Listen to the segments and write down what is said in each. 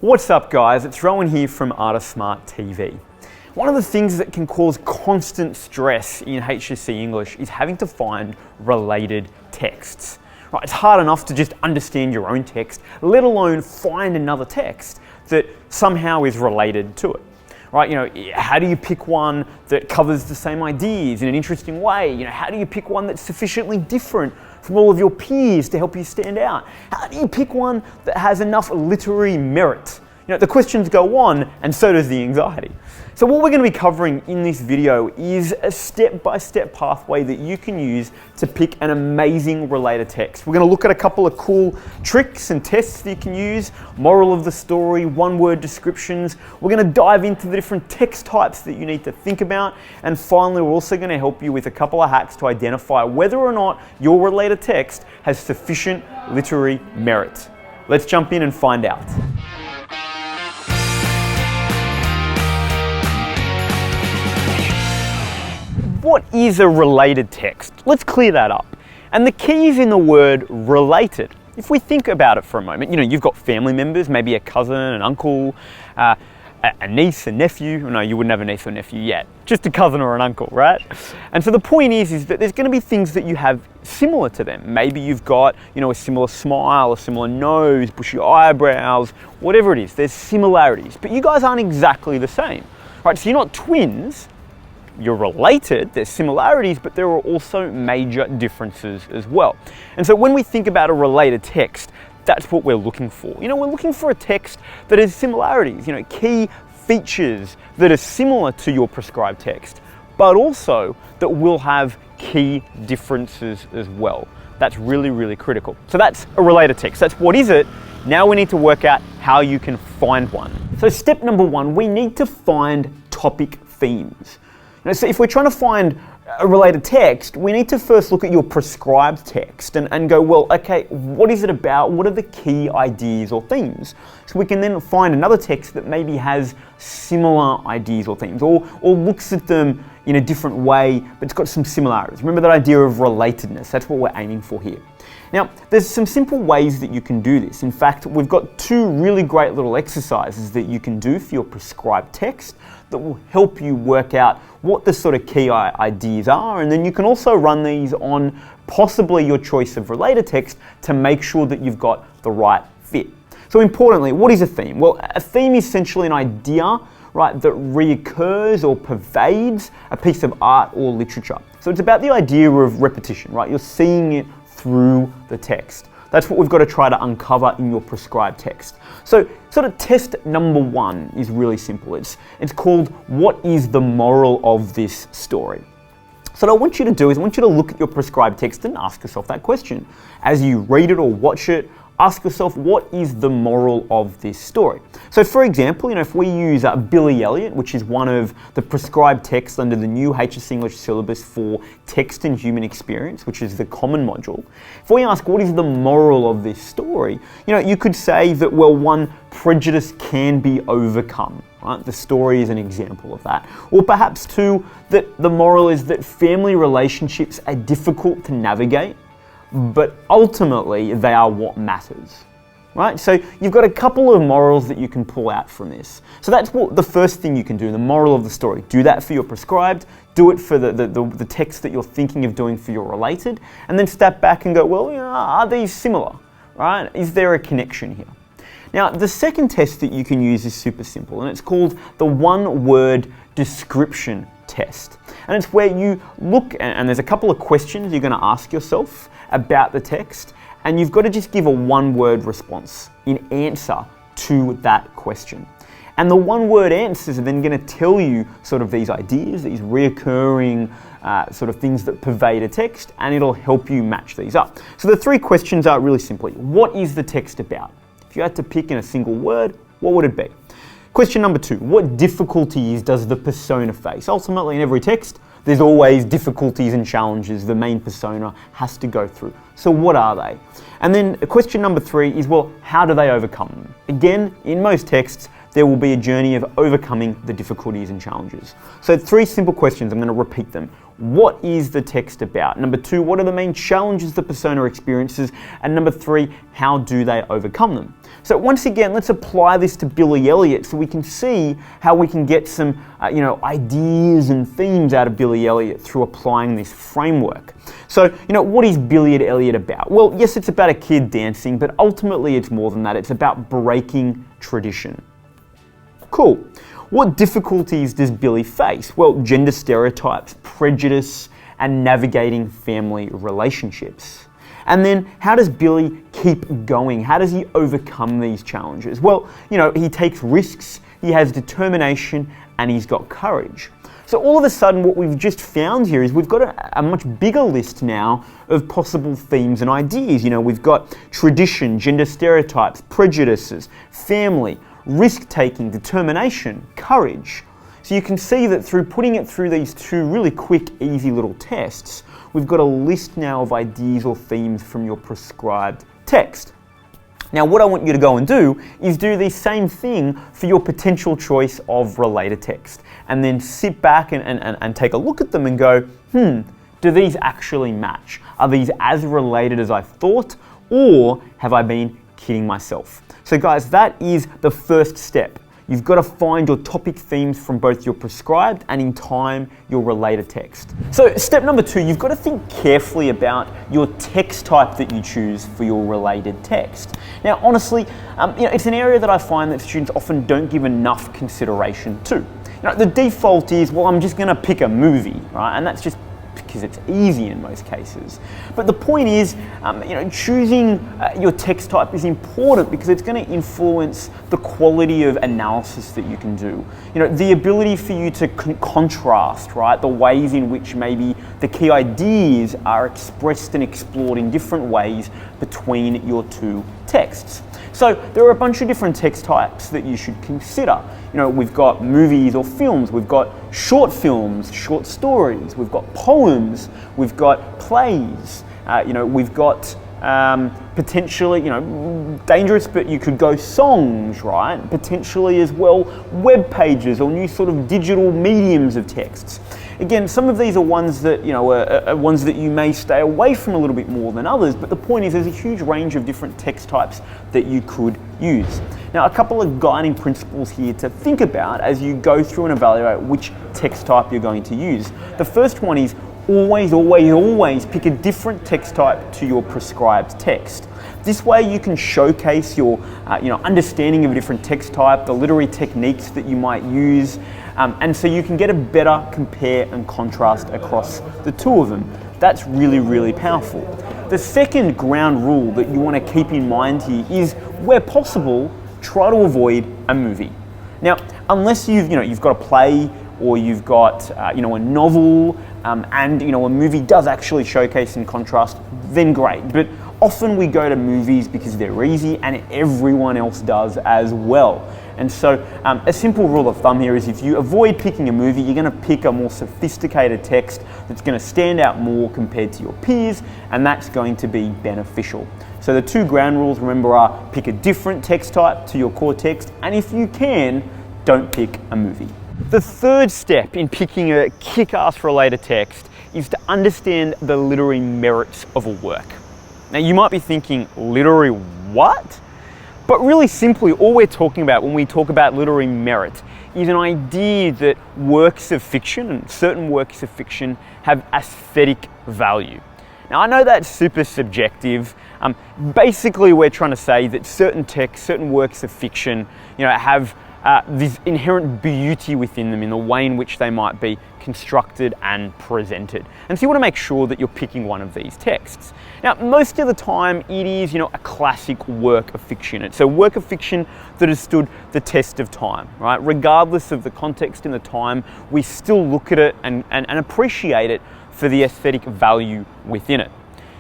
What's up guys, it's Rowan here from Smart TV. One of the things that can cause constant stress in HSC English is having to find related texts. Right, it's hard enough to just understand your own text, let alone find another text that somehow is related to it. Right, how do you pick one that covers the same ideas in an interesting way? How do you pick one that's sufficiently different from all of your peers to help you stand out? How do you pick one that has enough literary merit? The questions go on, and so does the anxiety. So what we're going to be covering in this video is a step-by-step pathway that you can use to pick an amazing related text. We're going to look at a couple of cool tricks and tests that you can use, moral of the story, one-word descriptions. We're going to dive into the different text types that you need to think about. And finally, we're also going to help you with a couple of hacks to identify whether or not your related text has sufficient literary merit. Let's jump in and find out. What is a related text? Let's clear that up. And the key is in the word related. If we think about it for a moment, you've got family members, maybe a cousin, an uncle, a niece, a nephew. No, you wouldn't have a niece or nephew yet. Just a cousin or an uncle, right? And so the point is that there's going to be things that you have similar to them. Maybe you've got, a similar smile, a similar nose, bushy eyebrows, whatever it is. There's similarities, but you guys aren't exactly the same, right? So you're not twins. You're related, there's similarities, but there are also major differences as well. And so when we think about a related text, that's what we're looking for. We're looking for a text that has similarities, key features that are similar to your prescribed text, but also that will have key differences as well. That's really, really critical. So that's a related text. That's what is it. Now we need to work out how you can find one. So step number one, we need to find topic themes. So if we're trying to find a related text, we need to first look at your prescribed text and go, well, okay, what is it about? What are the key ideas or themes? So we can then find another text that maybe has similar ideas or themes, or looks at them in a different way, but it's got some similarities. Remember that idea of relatedness, that's what we're aiming for here. Now, there's some simple ways that you can do this. In fact, we've got two really great little exercises that you can do for your prescribed text that will help you work out what the sort of key ideas are, and then you can also run these on possibly your choice of related text to make sure that you've got the right fit. So importantly, what is a theme? Well, a theme is essentially an idea, right, that reoccurs or pervades a piece of art or literature. So it's about the idea of repetition, right? You're seeing it through the text. That's what we've got to try to uncover in your prescribed text. So sort of test number one is really simple. It's called, what is the moral of this story? So what I want you to do is I want you to look at your prescribed text and ask yourself that question. As you read it or watch it, ask yourself, what is the moral of this story? So for example, if we use Billy Elliot, which is one of the prescribed texts under the new HSC English syllabus for text and human experience, which is the common module. If we ask, what is the moral of this story? You could say that, well, one, prejudice can be overcome. Right? The story is an example of that. Or perhaps two, that the moral is that family relationships are difficult to navigate, but ultimately they are what matters, right? So you've got a couple of morals that you can pull out from this. So that's what the first thing you can do, the moral of the story. Do that for your prescribed, do it for the text that you're thinking of doing for your related, and then step back and go, well, are these similar, right? Is there a connection here? Now, the second test that you can use is super simple, and it's called the one-word description test. And it's where you look, and there's a couple of questions you're going to ask yourself about the text, and you've got to just give a one-word response in answer to that question. And the one-word answers are then going to tell you sort of these ideas, these reoccurring sort of things that pervade a text, and it'll help you match these up. So the three questions are really simply, what is the text about? If you had to pick in a single word, what would it be? Question number two, what difficulties does the persona face? Ultimately, in every text, there's always difficulties and challenges the main persona has to go through. So what are they? And then question number three is, well, how do they overcome them? Again, in most texts, there will be a journey of overcoming the difficulties and challenges. So 3 simple questions, I'm going to repeat them. What is the text about? Number 2, what are the main challenges the persona experiences? And number 3, how do they overcome them? So once again, let's apply this to Billy Elliot so we can see how we can get some ideas and themes out of Billy Elliot through applying this framework. So, what is Billy Elliot about? Well, yes, it's about a kid dancing, but ultimately it's more than that. It's about breaking tradition. Cool. What difficulties does Billy face? Well, gender stereotypes, prejudice, and navigating family relationships. And then how does Billy keep going? How does he overcome these challenges? Well, he takes risks, he has determination, and he's got courage. So all of a sudden what we've just found here is we've got a much bigger list now of possible themes and ideas. We've got tradition, gender stereotypes, prejudices, family, risk-taking, determination, courage. So you can see that through putting it through these 2 really quick, easy little tests, we've got a list now of ideas or themes from your prescribed text. Now what I want you to go and do is do the same thing for your potential choice of related text, and then sit back and take a look at them and go, do these actually match? Are these as related as I thought, or have I been kidding myself? So guys, that is the first step. You've got to find your topic themes from both your prescribed and in time your related text. So step number 2, you've got to think carefully about your text type that you choose for your related text. Now honestly, it's an area that I find that students often don't give enough consideration to. The default is, well, I'm just going to pick a movie, right? And that's just because it's easy in most cases. But the point is, choosing your text type is important because it's going to influence the quality of analysis that you can do. The ability for you to contrast, right, the ways in which maybe the key ideas are expressed and explored in different ways between your 2 texts. So there are a bunch of different text types that you should consider. We've got movies or films, we've got short films, short stories, we've got poems, we've got plays, we've got potentially, dangerous, but you could go songs, right? Potentially as well, web pages or new sort of digital mediums of texts. Again, some of these are ones that, are ones that you may stay away from a little bit more than others, but the point is there's a huge range of different text types that you could use. Now, a couple of guiding principles here to think about as you go through and evaluate which text type you're going to use. The first one is always pick a different text type to your prescribed text. This way you can showcase your understanding of a different text type, the literary techniques that you might use, and so you can get a better compare and contrast across the 2 of them. That's really, really powerful. The second ground rule that you want to keep in mind here is, where possible, try to avoid a movie. Now, unless you've got a play or you've got a novel, and a movie does actually showcase and contrast, then great. But often we go to movies because they're easy and everyone else does as well. And so a simple rule of thumb here is if you avoid picking a movie, you're going to pick a more sophisticated text that's going to stand out more compared to your peers, and that's going to be beneficial. So the 2 ground rules, remember, are pick a different text type to your core text, and if you can, don't pick a movie. The third step in picking a kick-ass related text is to understand the literary merits of a work. Now you might be thinking, literary what? But really simply, all we're talking about when we talk about literary merit is an idea that works of fiction, and certain works of fiction, have aesthetic value. Now I know that's super subjective. Basically we're trying to say that certain texts, certain works of fiction, have this inherent beauty within them in the way in which they might be constructed and presented. And so you want to make sure that you're picking one of these texts. Now, most of the time it is, a classic work of fiction. It's a work of fiction that has stood the test of time, right? Regardless of the context and the time, we still look at it and appreciate it for the aesthetic value within it.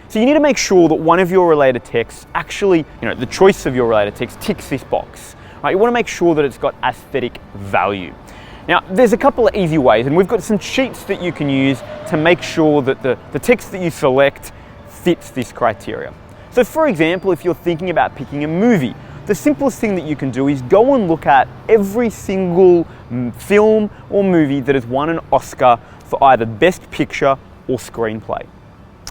So you need to make sure that one of your related texts actually, the choice of your related text ticks this box. Right, you want to make sure that it's got aesthetic value. Now, there's a couple of easy ways, and we've got some cheats that you can use to make sure that the text that you select fits this criteria. So for example, if you're thinking about picking a movie, the simplest thing that you can do is go and look at every single film or movie that has won an Oscar for either Best Picture or Screenplay.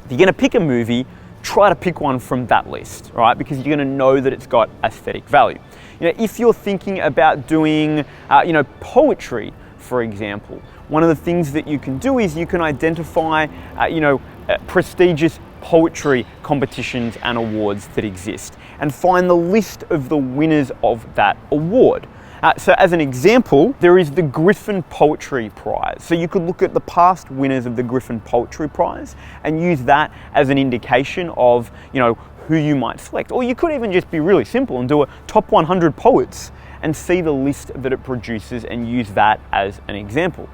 If you're going to pick a movie, try to pick one from that list, right? Because you're going to know that it's got aesthetic value. If you're thinking about doing, poetry, for example, one of the things that you can do is you can identify, prestigious poetry competitions and awards that exist and find the list of the winners of that award. So as an example, there is the Griffin Poetry Prize. So you could look at the past winners of the Griffin Poetry Prize and use that as an indication of, who you might select. Or you could even just be really simple and do a top 100 poets and see the list that it produces and use that as an example.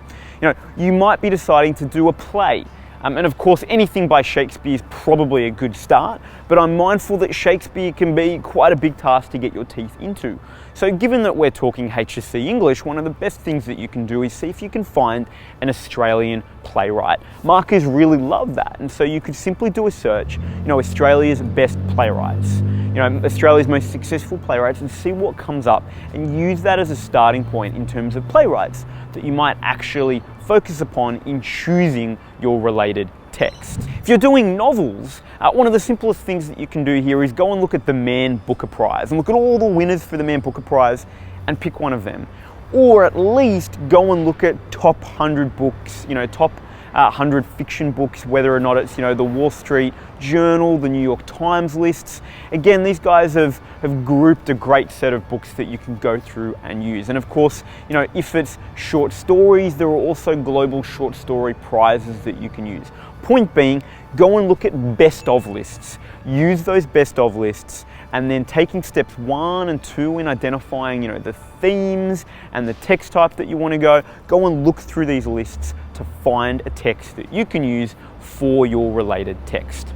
You might be deciding to do a play. And of course, anything by Shakespeare is probably a good start, but I'm mindful that Shakespeare can be quite a big task to get your teeth into. So given that we're talking HSC English, one of the best things that you can do is see if you can find an Australian playwright. Markers really love that, and so you could simply do a search, Australia's best playwrights, Australia's most successful playwrights, and see what comes up and use that as a starting point in terms of playwrights that you might actually focus upon in choosing your related text. If you're doing novels, one of the simplest things that you can do here is go and look at the Man Booker Prize and look at all the winners for the Man Booker Prize and pick one of them. Or at least go and look at top 100 books, top 100 fiction books, whether or not it's, the Wall Street Journal, the New York Times lists. Again, these guys have grouped a great set of books that you can go through and use. And of course, if it's short stories, there are also global short story prizes that you can use. Point being, go and look at best of lists. Use those best of lists, and then taking steps 1 and 2 in identifying, the themes and the text type that you want to go and look through these lists to find a text that you can use for your related text.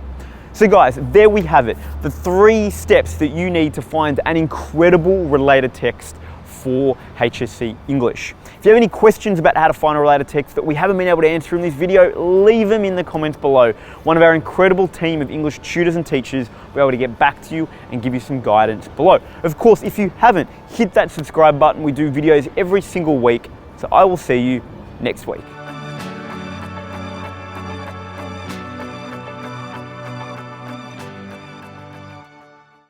So guys, there we have it. The 3 steps that you need to find an incredible related text for HSC English. If you have any questions about how to find a related text that we haven't been able to answer in this video, leave them in the comments below. One of our incredible team of English tutors and teachers will be able to get back to you and give you some guidance below. Of course, if you haven't, hit that subscribe button. We do videos every single week, so I will see you next week.